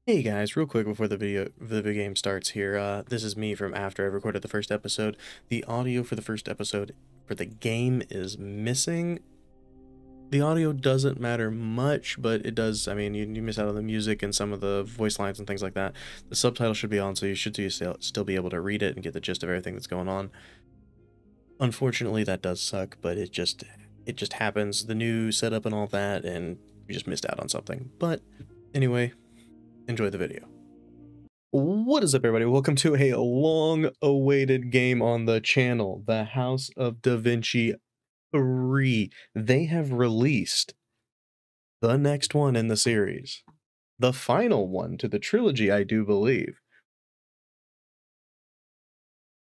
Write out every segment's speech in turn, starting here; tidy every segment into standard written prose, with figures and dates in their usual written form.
Hey guys, real quick before the video game starts here, this is me from after I recorded the first episode. The audio for the first episode for the game is missing. The audio doesn't matter much, but it does, I mean, you miss out on the music and some of the voice lines and things like that. The subtitle should be on, so you should still be able to read it and get the gist of everything that's going on. Unfortunately, that does suck, but it just happens. The new setup and all that, and you just missed out on something. But anyway, enjoy the video. What is up, everybody? Welcome to a long-awaited game on the channel, the House of Da Vinci 3. They have released the next one in the series. The final one to the trilogy, I do believe.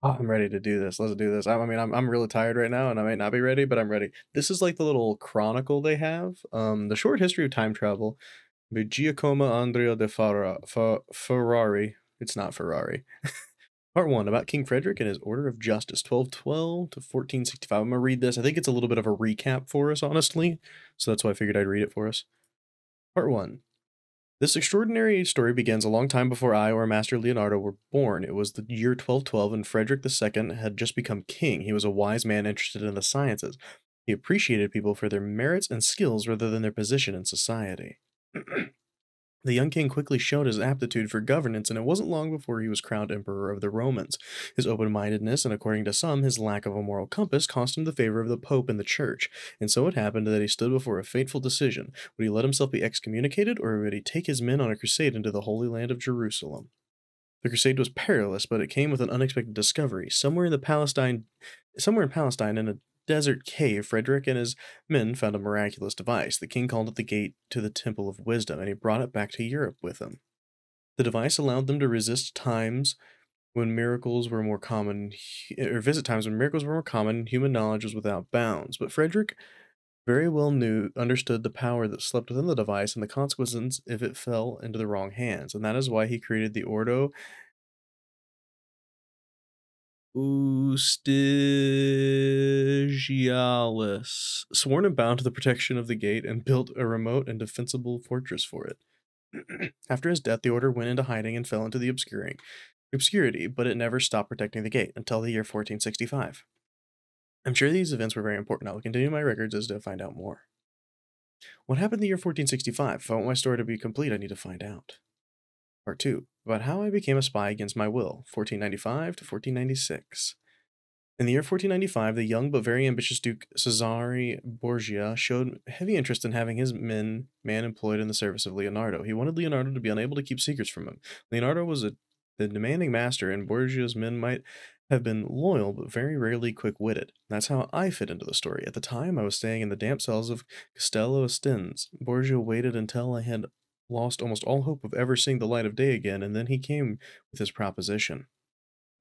Oh, I'm ready to do this. Let's do this. I mean, I'm really tired right now, and I might not be ready, but I'm ready. This is like the little chronicle they have. The short history of time travel by Giacomo Andrea de Ferrari. It's not Ferrari. Part 1, about King Frederick and his Order of Justice, 1212 to 1465. I'm going to read this. I think it's a little bit of a recap for us, honestly, so that's why I figured I'd read it for us. Part 1. This extraordinary story begins a long time before I or Master Leonardo were born. It was the year 1212, and Frederick II had just become king. He was a wise man interested in the sciences. He appreciated people for their merits and skills rather than their position in society. The young king quickly showed his aptitude for governance, and it wasn't long before he was crowned emperor of the Romans. His open-mindedness, and according to some, his lack of a moral compass, cost him the favor of the Pope and the Church, and so it happened that he stood before a fateful decision. Would he let himself be excommunicated, or would he take his men on a crusade into the Holy Land of Jerusalem? The crusade was perilous, but it came with an unexpected discovery. Somewhere in Palestine, in a desert cave, Frederick and his men found a miraculous device. The king called it the gate to the Temple of Wisdom, and he brought it back to Europe with him. The device allowed them to resist times when miracles were more common, or visit times when miracles were more common, and human knowledge was without bounds. But Frederick very well understood the power that slept within the device and the consequences if it fell into the wrong hands, and that is why he created the Ordo Ustigialis, sworn and bound to the protection of the gate, and built a remote and defensible fortress for it. After his death, the order went into hiding and fell into the obscurity, but it never stopped protecting the gate until the year 1465. I'm sure these events were very important. I will continue my records as to find out more. What happened in the year 1465? If I want my story to be complete, I need to find out. Part 2, about how I became a spy against my will, 1495 to 1496. In the year 1495, the young but very ambitious Duke Cesare Borgia showed heavy interest in having his man employed in the service of Leonardo. He wanted Leonardo to be unable to keep secrets from him. Leonardo was the demanding master, and Borgia's men might have been loyal but very rarely quick-witted. That's how I fit into the story. At the time, I was staying in the damp cells of Castello Estins. Borgia waited until I had lost almost all hope of ever seeing the light of day again, and then he came with his proposition.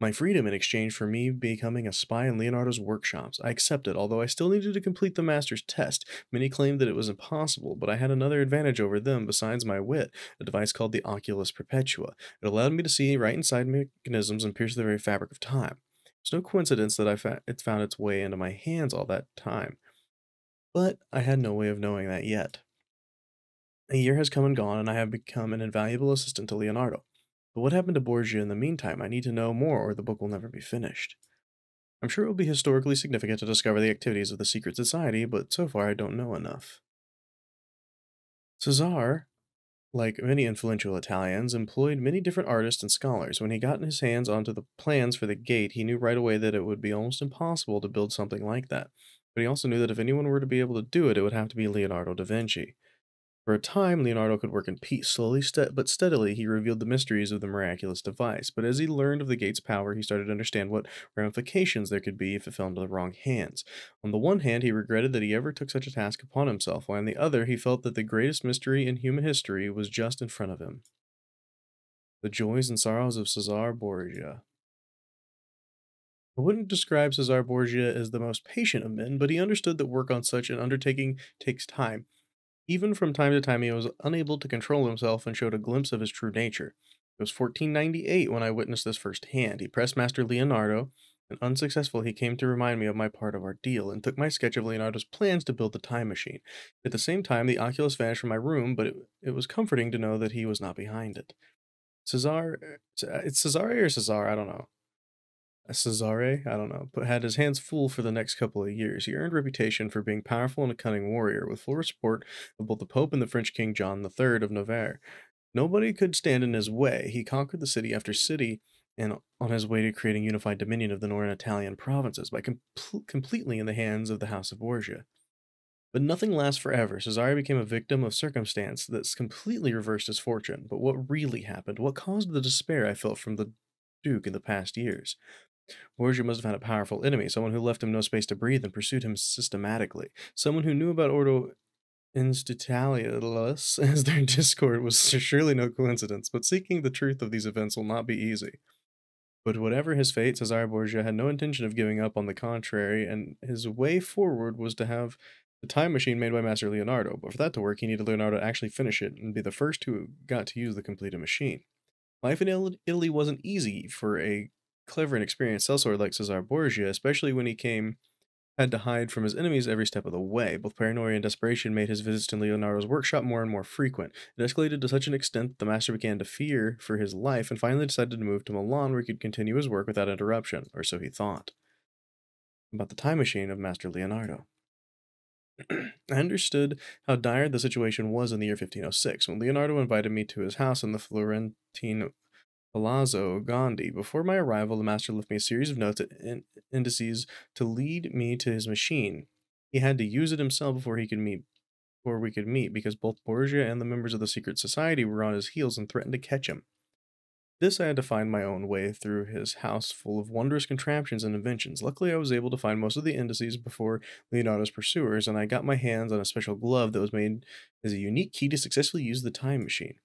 My freedom in exchange for me becoming a spy in Leonardo's workshops. I accepted, although I still needed to complete the master's test. Many claimed that it was impossible, but I had another advantage over them besides my wit, a device called the Oculus Perpetua. It allowed me to see right inside mechanisms and pierce the very fabric of time. It's no coincidence that it found its way into my hands all that time. But I had no way of knowing that yet. A year has come and gone, and I have become an invaluable assistant to Leonardo. But what happened to Borgia in the meantime? I need to know more, or the book will never be finished. I'm sure it will be historically significant to discover the activities of the secret society, but so far I don't know enough. Cesare, like many influential Italians, employed many different artists and scholars. When he got his hands onto the plans for the gate, he knew right away that it would be almost impossible to build something like that. But he also knew that if anyone were to be able to do it, it would have to be Leonardo da Vinci. For a time, Leonardo could work in peace. Slowly but steadily, he revealed the mysteries of the miraculous device. But as he learned of the gate's power, he started to understand what ramifications there could be if it fell into the wrong hands. On the one hand, he regretted that he ever took such a task upon himself, while on the other, he felt that the greatest mystery in human history was just in front of him. The joys and sorrows of Cesare Borgia. I wouldn't describe Cesare Borgia as the most patient of men, but he understood that work on such an undertaking takes time. Even from time to time, he was unable to control himself and showed a glimpse of his true nature. It was 1498 when I witnessed this firsthand. He pressed Master Leonardo And unsuccessful, he came to remind me of my part of our deal and took my sketch of Leonardo's plans to build the time machine. At the same time, the Oculus vanished from my room, but it was comforting to know that he was not behind it. It's Cesare or Cesar, I don't know. Cesare, I don't know, but had his hands full for the next couple of years. He earned reputation for being powerful and a cunning warrior, with full support of both the Pope and the French King John III of Navarre. Nobody could stand in his way. He conquered the city after city, and on his way to creating unified dominion of the northern Italian provinces by completely in the hands of the House of Borgia. But nothing lasts forever. Cesare became a victim of circumstance that's completely reversed his fortune. But what really happened? What caused the despair I felt from the Duke in the past years? Borgia must have had a powerful enemy, someone who left him no space to breathe and pursued him systematically. Someone who knew about Ordo Institialis as their discord was surely no coincidence, but seeking the truth of these events will not be easy. But whatever his fate, Cesare Borgia had no intention of giving up. On the contrary, and his way forward was to have the time machine made by Master Leonardo. But for that to work, he needed Leonardo to actually finish it and be the first who got to use the completed machine. Life in Italy wasn't easy for a clever and experienced sellsword like Cesare Borgia, especially when he had to hide from his enemies every step of the way. Both paranoia and desperation made his visits to Leonardo's workshop more and more frequent. It escalated to such an extent that the master began to fear for his life and finally decided to move to Milan where he could continue his work without interruption, or so he thought. About the time machine of Master Leonardo. I understood how dire the situation was in the year 1506 when Leonardo invited me to his house in the Florentine Palazzo Gondi. Before my arrival, the master left me a series of notes and indices to lead me to his machine. He had to use it himself before we could meet, because both Borgia and the members of the secret society were on his heels and threatened to catch him. This I had to find my own way through his house full of wondrous contraptions and inventions. Luckily, I was able to find most of the indices before Leonardo's pursuers, and I got my hands on a special glove that was made as a unique key to successfully use the time machine.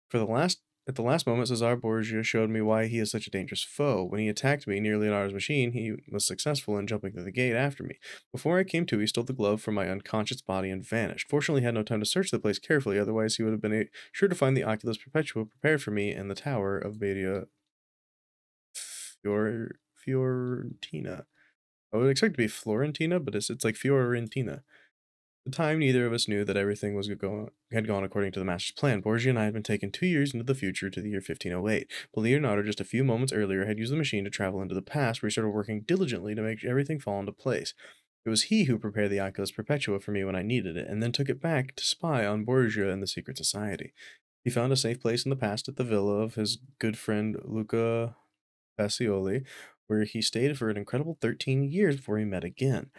For the last At the last moment, Cesar Borgia showed me why he is such a dangerous foe. When he attacked me near Leonardo's machine, he was successful in jumping through the gate after me. Before I came to, he stole the glove from my unconscious body and vanished. Fortunately, he had no time to search the place carefully, otherwise he would have been sure to find the Oculus Perpetua prepared for me in the tower of Badia Fiorentina. I would expect it to be Florentina, but it's like Fiorentina. At the time, neither of us knew that everything had gone according to the master's plan. Borgia and I had been taken 2 years into the future to the year 1508, but Leonardo, just a few moments earlier, had used the machine to travel into the past, where he started working diligently to make everything fall into place. It was he who prepared the Oculus Perpetua for me when I needed it, and then took it back to spy on Borgia and the secret society. He found a safe place in the past at the villa of his good friend Luca Pacioli, where he stayed for an incredible 13 years before we met again.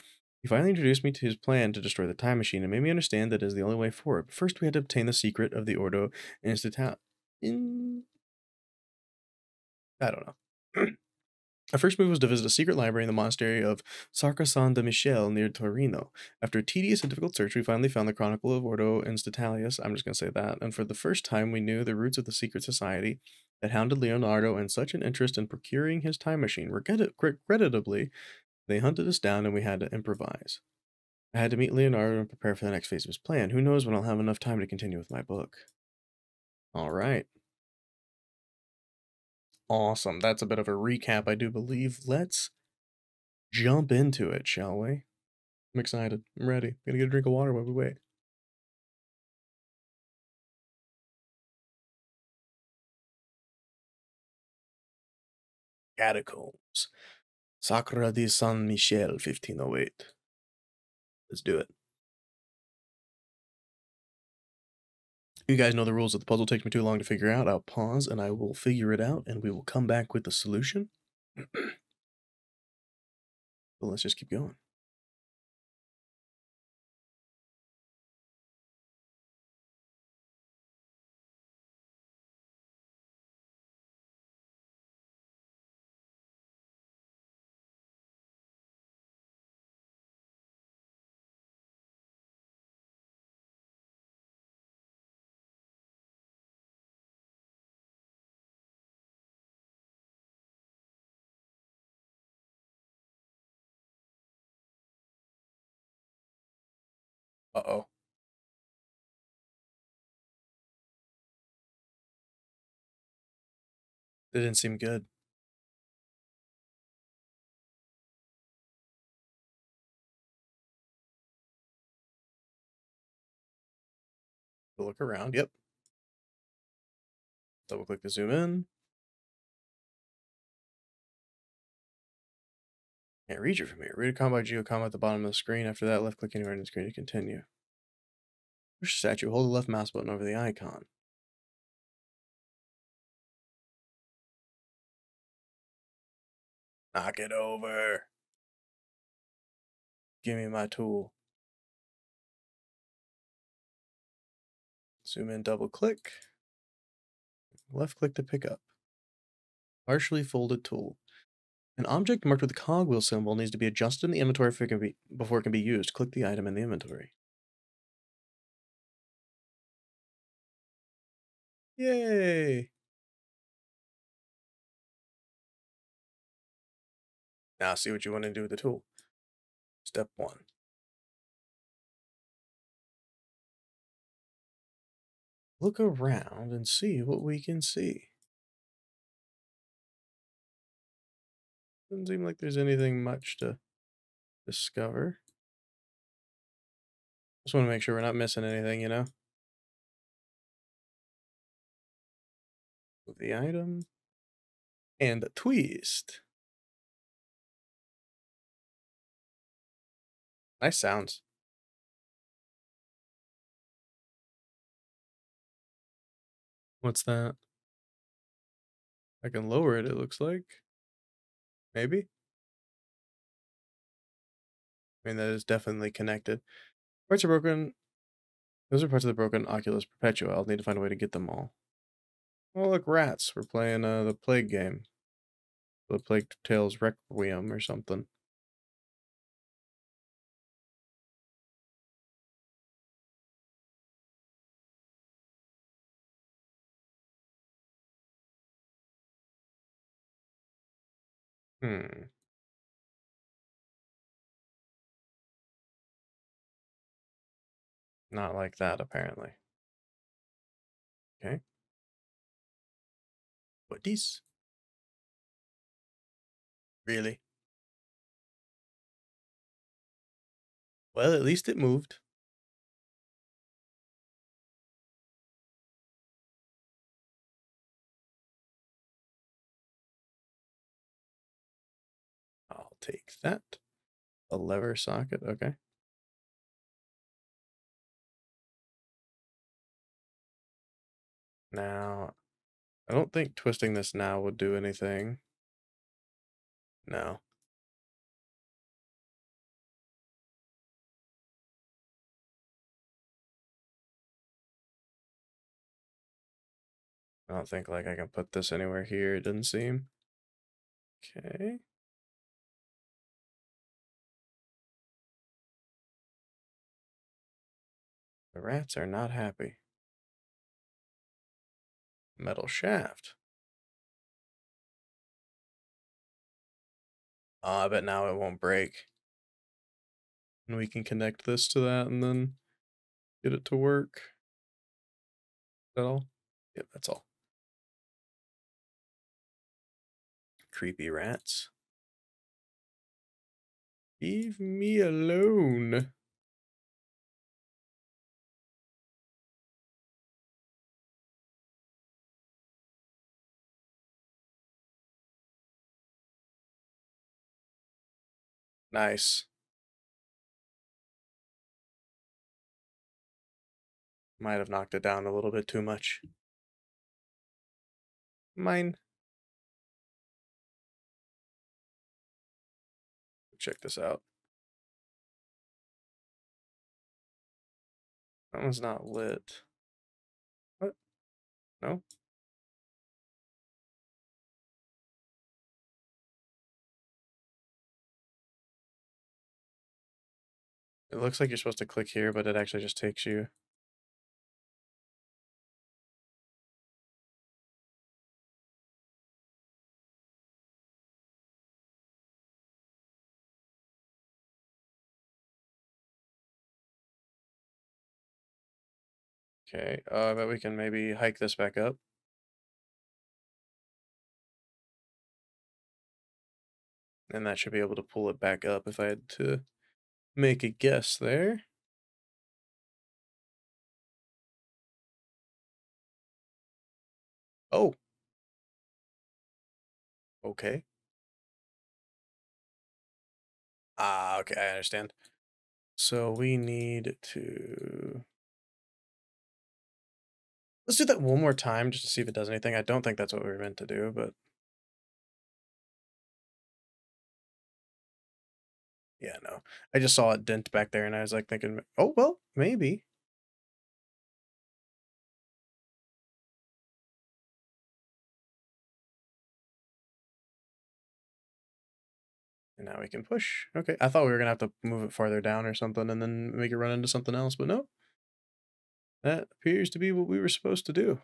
He finally introduced me to his plan to destroy the time machine and made me understand that it is the only way forward. But first, we had to obtain the secret of the Ordo Instituta. In I don't know. Our first move was to visit a secret library in the monastery of Sarca San de Michele near Torino. After a tedious and difficult search, we finally found the Chronicle of Ordo Institutalis. I'm just going to say that. And for the first time, we knew the roots of the secret society that hounded Leonardo and such an interest in procuring his time machine. Regrettably, they hunted us down and we had to improvise. I had to meet Leonardo and prepare for the next phase of his plan. Who knows when I'll have enough time to continue with my book. All right. Awesome. That's a bit of a recap, I do believe. Let's jump into it, shall we? I'm excited. I'm ready. Gonna get a drink of water while we wait. Catacombs. Sacra di San Michele, 1508. Let's do it. You guys know the rules. If the puzzle takes me too long to figure out, I'll pause and I will figure it out and we will come back with the solution. But let's just keep going. Uh-oh. It didn't seem good. To look around. Yep. Double click to zoom in. Can't read you from here. Read a comment by Giacomo at the bottom of the screen. After that, left click anywhere on the screen to continue. Push the statue. Hold the left mouse button over the icon. Knock it over. Give me my tool. Zoom in, double click. Left click to pick up. Partially folded tool. An object marked with a cogwheel symbol needs to be adjusted in the inventory before it can be used. Click the item in the inventory. Yay! Now see what you want to do with the tool. Step 1. Look around and see what we can see. Doesn't seem like there's anything much to discover. Just want to make sure we're not missing anything, you know? Move the item. And a twist. Nice sounds. What's that? I can lower it, it looks like. Maybe? I mean, that is definitely connected. Parts are broken. Those are parts of the broken Oculus Perpetua. I'll need to find a way to get them all. Oh, look, rats. We're playing the Plague game. The Plague Tales Requiem or something. Hmm. Not like that, apparently. Okay. What these? Really? Well, at least it moved. I'll take that. A lever socket, okay. Now, I don't think twisting this now would do anything. No. I don't think like I can put this anywhere here, it doesn't seem. Okay. The rats are not happy. Metal shaft. Oh, I bet now it won't break. And we can connect this to that and then get it to work. Is that all? Yep, that's all. Creepy rats. Leave me alone. Nice. Might have knocked it down a little bit too much. Mine. Check this out. That one's not lit. What? No? It looks like you're supposed to click here, but it actually just takes you. Okay, I bet we can maybe hike this back up. And that should be able to pull it back up if I had to make a guess there. Oh, okay. Ah, okay, I understand. So we need to let's do that one more time just to see if it does anything. I don't think that's what we were meant to do, but yeah, no. I just saw a dent back there and I was like thinking, oh, well, maybe. And now we can push. Okay. I thought we were going to have to move it farther down or something and then make it run into something else, but no, that appears to be what we were supposed to do.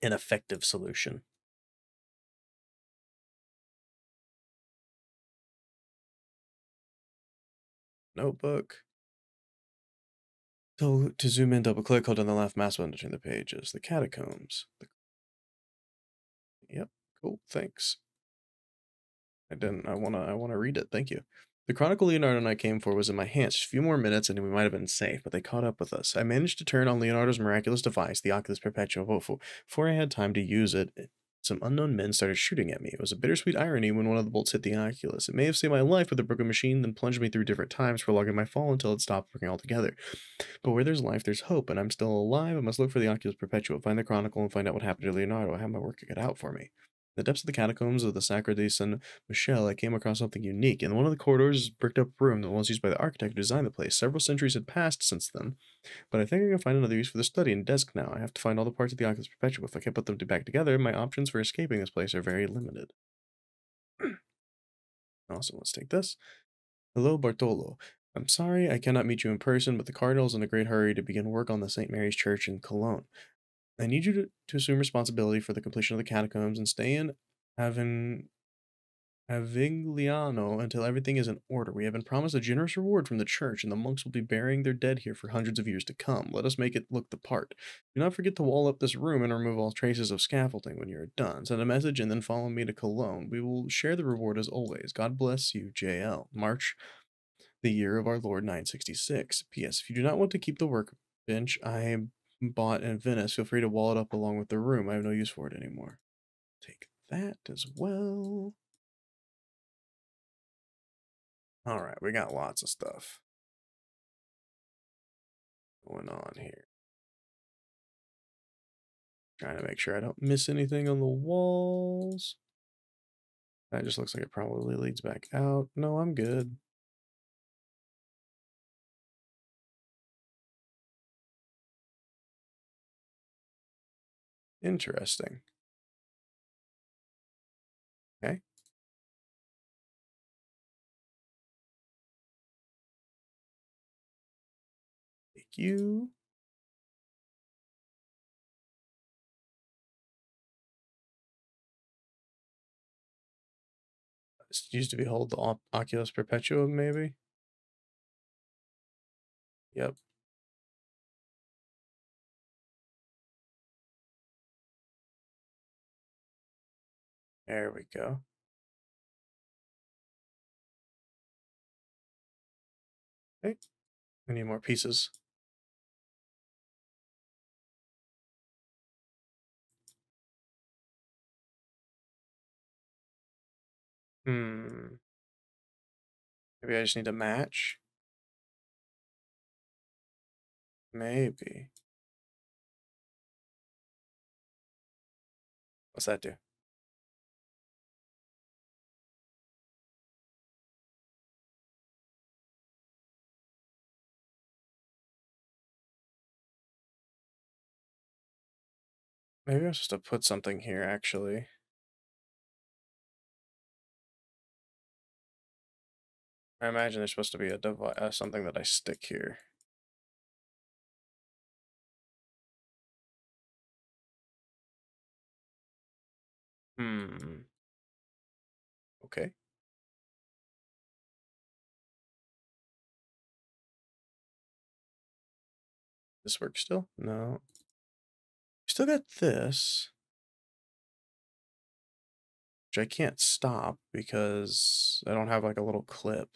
An effective solution. Notebook. So to zoom in, double click, hold on the left mouse button to turn the pages. The catacombs. Yep. Cool. Thanks. I didn't. I wanna read it. Thank you. The chronicle Leonardo and I came for was in my hands. Just a few more minutes and we might have been safe, but they caught up with us. I managed to turn on Leonardo's miraculous device, the Oculus Perpetua, but before I had time to use it, some unknown men started shooting at me. It was a bittersweet irony when one of the bolts hit the Oculus. It may have saved my life with a broken machine, then plunged me through different times, prolonging my fall until it stopped working altogether. But where there's life, there's hope, and I'm still alive. I must look for the Oculus Perpetua, find the chronicle, and find out what happened to Leonardo. I have my work cut out for me. In the depths of the catacombs of the Sacre de San Michel, I came across something unique. In one of the corridors is a bricked up room that was used by the architect who designed the place. Several centuries had passed since then, but I think I can find another use for the study and desk now. I have to find all the parts of the Oculus Perpetua. If I can't put them back together, my options for escaping this place are very limited. Also, let's take this. Hello, Bartolo. I'm sorry I cannot meet you in person, but the Cardinal is in a great hurry to begin work on the St. Mary's Church in Cologne. I need you to assume responsibility for the completion of the catacombs and stay in Avin, Avigliano until everything is in order. We have been promised a generous reward from the church, and the monks will be burying their dead here for hundreds of years to come. Let us make it look the part. Do not forget to wall up this room and remove all traces of scaffolding when you are done. Send a message and then follow me to Cologne. We will share the reward as always. God bless you, JL. March the year of our Lord 966. P.S. If you do not want to keep the workbench I bought in Venice, feel free to wall it up along with the room. I have no use for it anymore. Take that as well. All right, we got lots of stuff going on here. Trying to make sure I don't miss anything on the walls. That just looks like it probably leads back out. No, I'm good. Interesting. Okay. Thank you. This used to be hold the Oculus Perpetua, maybe? Yep. There we go. Okay. I need more pieces. Hmm. Maybe I just need to match. Maybe. What's that do? Maybe I'm supposed to put something here, actually. I imagine there's supposed to be a device, something that I stick here. Hmm. Okay. This works still? No. Still got this, which I can't stop because I don't have like a little clip.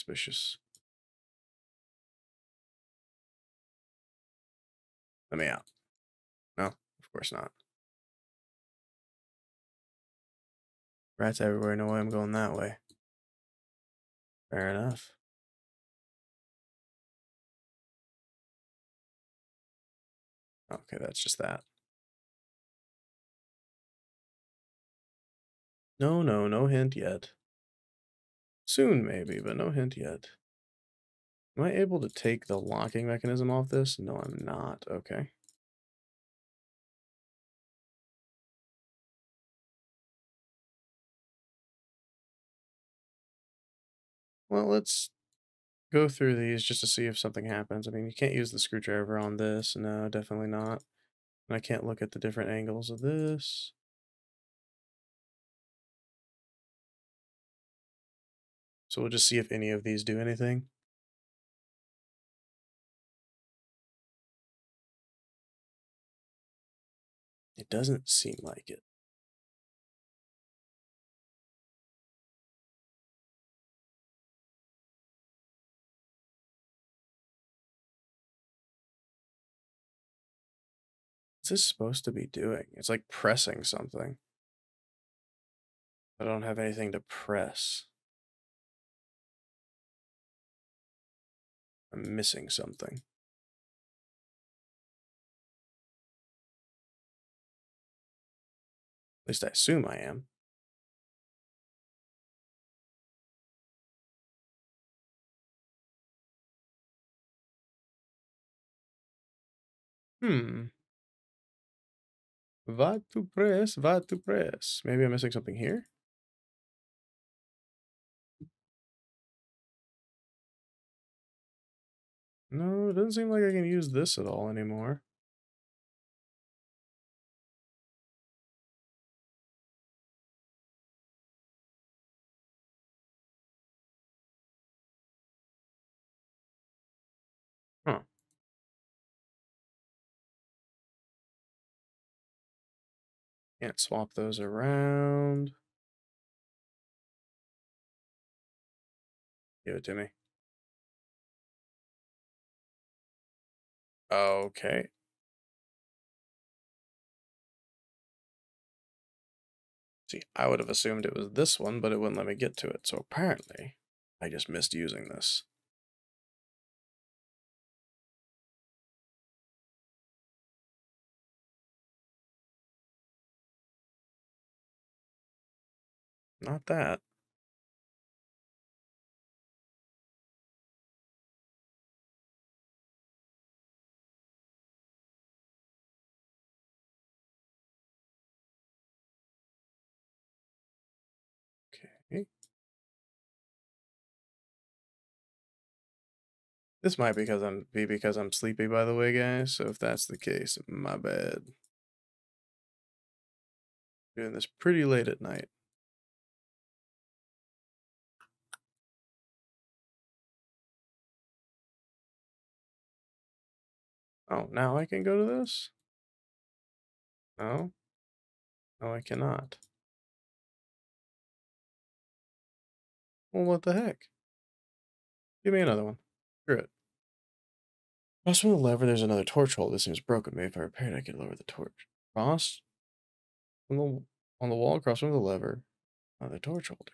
suspicious. Let me out. No, of course not. Rats everywhere. No way I'm going that way. Fair enough. Okay, that's just that. No, no, no hint yet. Soon, maybe, but no hint yet. Am I able to take the locking mechanism off this? No, I'm not. Okay. Well, let's go through these just to see if something happens. I mean, you can't use the screwdriver on this. No, definitely not. And I can't look at the different angles of this. So we'll just see if any of these do anything. It doesn't seem like it. What's this supposed to be doing? It's like pressing something. I don't have anything to press. I'm missing something. At least I assume I am. Hmm. Va to press, va to press. Maybe I'm missing something here? No, it doesn't seem like I can use this at all anymore. Huh. Can't swap those around. Give it to me. Okay. See, I would have assumed it was this one, but it wouldn't let me get to it. So apparently, I just missed using this. Not that. Okay. This might be because I'm sleepy, by the way, guys. So if that's the case, my bad. Doing this pretty late at night. Oh, now I can go to this? No? No, I cannot. Well, what the heck? Give me another one. Screw it. Cross from the lever, there's another torch hole. This seems broken. Maybe if I repair it, I could lower the torch. Cross from the on the wall, across from the lever, another torch holder.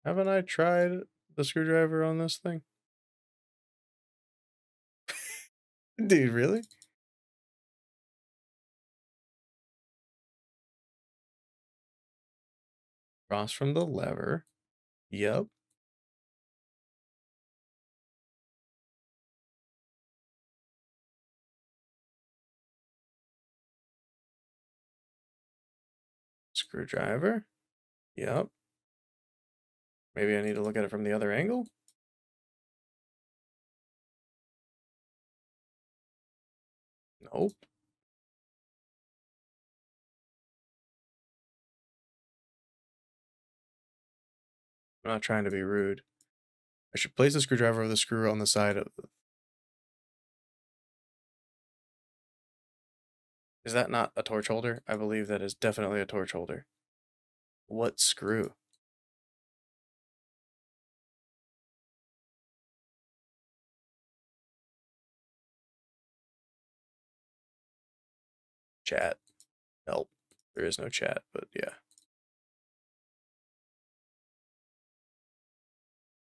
Haven't I tried the screwdriver on this thing? Dude, really? Cross from the lever. Yep. Screwdriver. Yep. Maybe I need to look at it from the other angle? Nope. I'm not trying to be rude. I should place the screwdriver of the screw on the side of the... Is that not a torch holder? I believe that is definitely a torch holder. What screw? Chat. Help. There is no chat, but yeah.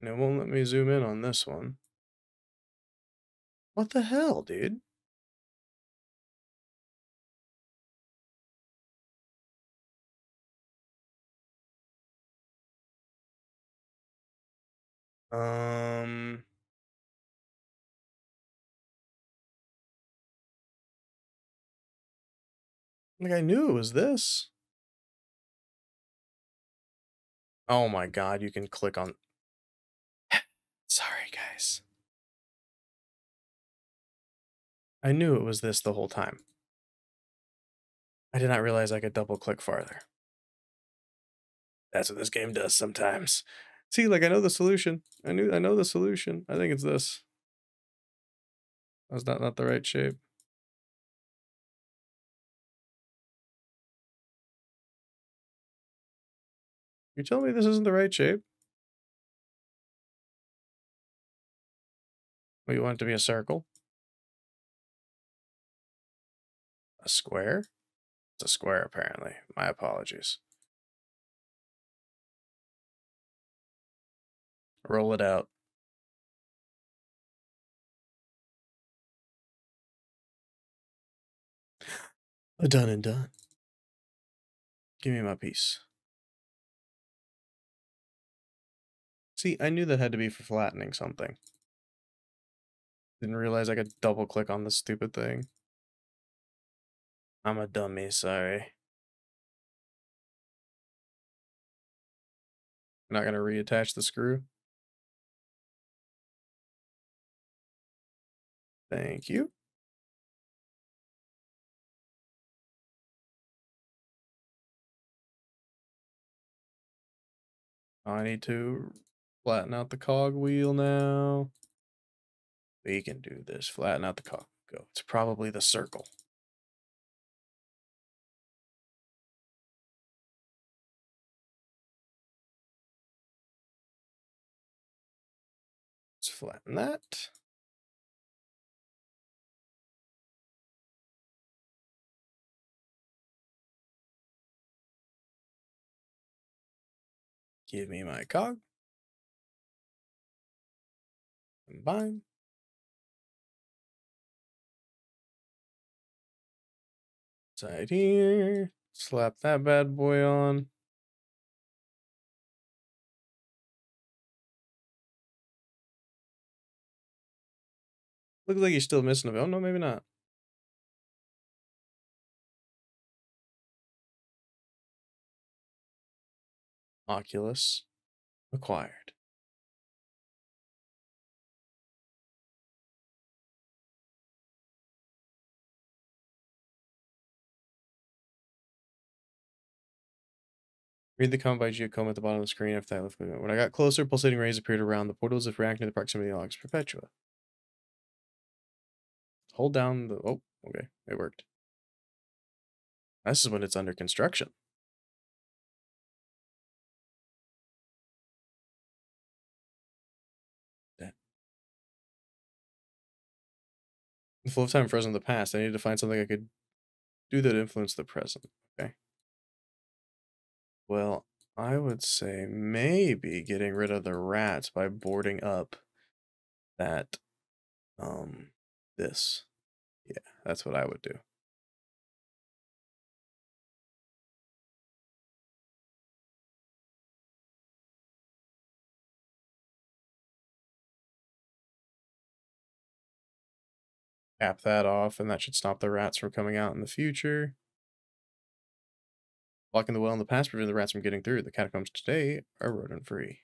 And it won't let me zoom in on this one. What the hell, dude? Um, like I knew it was this. Oh my god, you can click on... Sorry, guys. I knew it was this the whole time. I did not realize I could double click farther. That's what this game does sometimes. See, like I know the solution. I know the solution. I think it's this. Was that not the right shape? You tell me this isn't the right shape? Well, you want it to be a circle? A square? It's a square, apparently. My apologies. Roll it out. A done and done. Give me my piece. See, I knew that had to be for flattening something. Didn't realize I could double click on this stupid thing. I'm a dummy, sorry. Not gonna reattach the screw. Thank you. I need to flatten out the cog wheel now. We can do this. Flatten out the cog. Go. It's probably the circle. Let's flatten that. Give me my cog. Combine. Side here. Slap that bad boy on. Looks like you're still missing a bit. Oh, no, maybe not. Oculus acquired. Read the comment by Giacomo at the bottom of the screen after I left. When I got closer, pulsating rays appeared around the portals if reacting to the proximity of the Alex Perpetua. Hold down the... Oh, okay. It worked. This is when it's under construction. The flow of time frozen in the past. I needed to find something I could do that influenced the present. Okay. Well, I would say maybe getting rid of the rats by boarding up that, this. Yeah, that's what I would do. Cap that off, and that should stop the rats from coming out in the future. Blocking the well in the past prevented the rats from getting through. The catacombs today are rodent-free.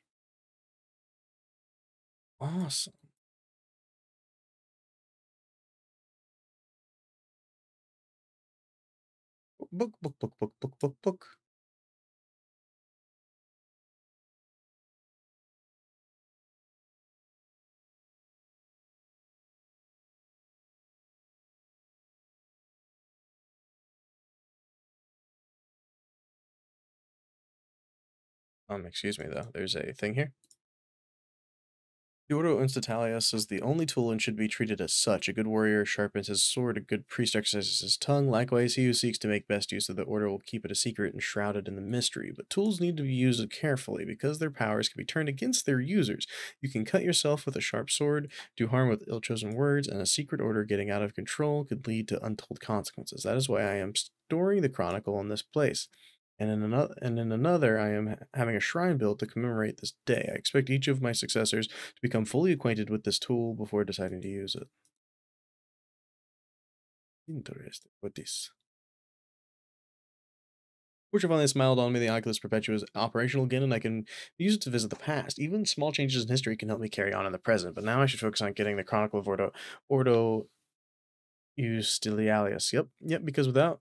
Awesome. Book, book, book, book, book, book, book. Excuse me though. There's a thing here. The Ordo Instantalius is the only tool and should be treated as such. A good warrior sharpens his sword, a good priest exercises his tongue. Likewise, he who seeks to make best use of the Order will keep it a secret and shrouded in the mystery. But tools need to be used carefully, because their powers can be turned against their users. You can cut yourself with a sharp sword, do harm with ill-chosen words, and a secret order getting out of control could lead to untold consequences. That is why I am storing the chronicle in this place. And in another, I am having a shrine built to commemorate this day. I expect each of my successors to become fully acquainted with this tool before deciding to use it. Interesting. What this? Fortune finally smiled on me. The Oculus Perpetua is operational again, and I can use it to visit the past. Even small changes in history can help me carry on in the present. But now I should focus on getting the Chronicle of Ordo Eustilialius. Yep, because without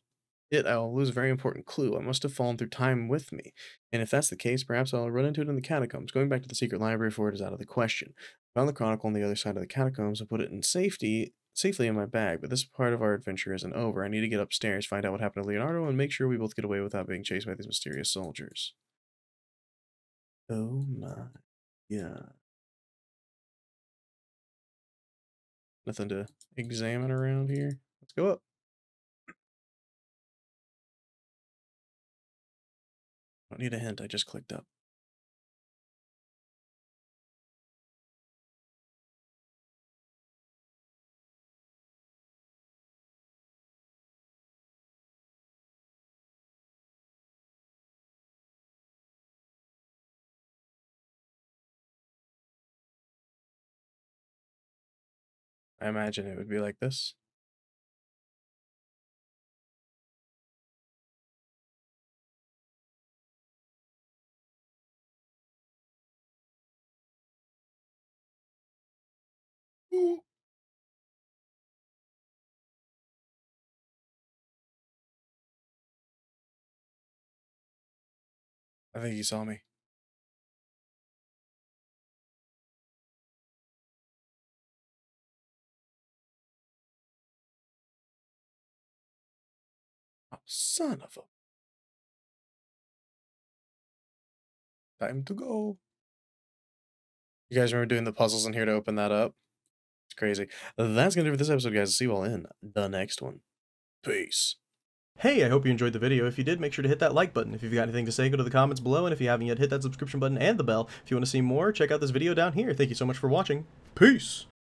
it, I will lose a very important clue. I must have fallen through time with me. And if that's the case, perhaps I'll run into it in the catacombs. Going back to the secret library for it is out of the question. I found the chronicle on the other side of the catacombs and put it in safely in my bag, but this part of our adventure isn't over. I need to get upstairs, find out what happened to Leonardo, and make sure we both get away without being chased by these mysterious soldiers. Oh my god. Nothing to examine around here. Let's go up. Don't need a hint, I just clicked up. I imagine it would be like this. I think he saw me. Oh, son of a... Time to go. You guys remember doing the puzzles in here to open that up? It's crazy. That's gonna do it for this episode, guys. See you all in the next one. Peace. Hey, I hope you enjoyed the video. If you did, make sure to hit that like button. If you've got anything to say, go to the comments below. And if you haven't yet, hit that subscription button and the bell. If you want to see more, check out this video down here. Thank you so much for watching. Peace.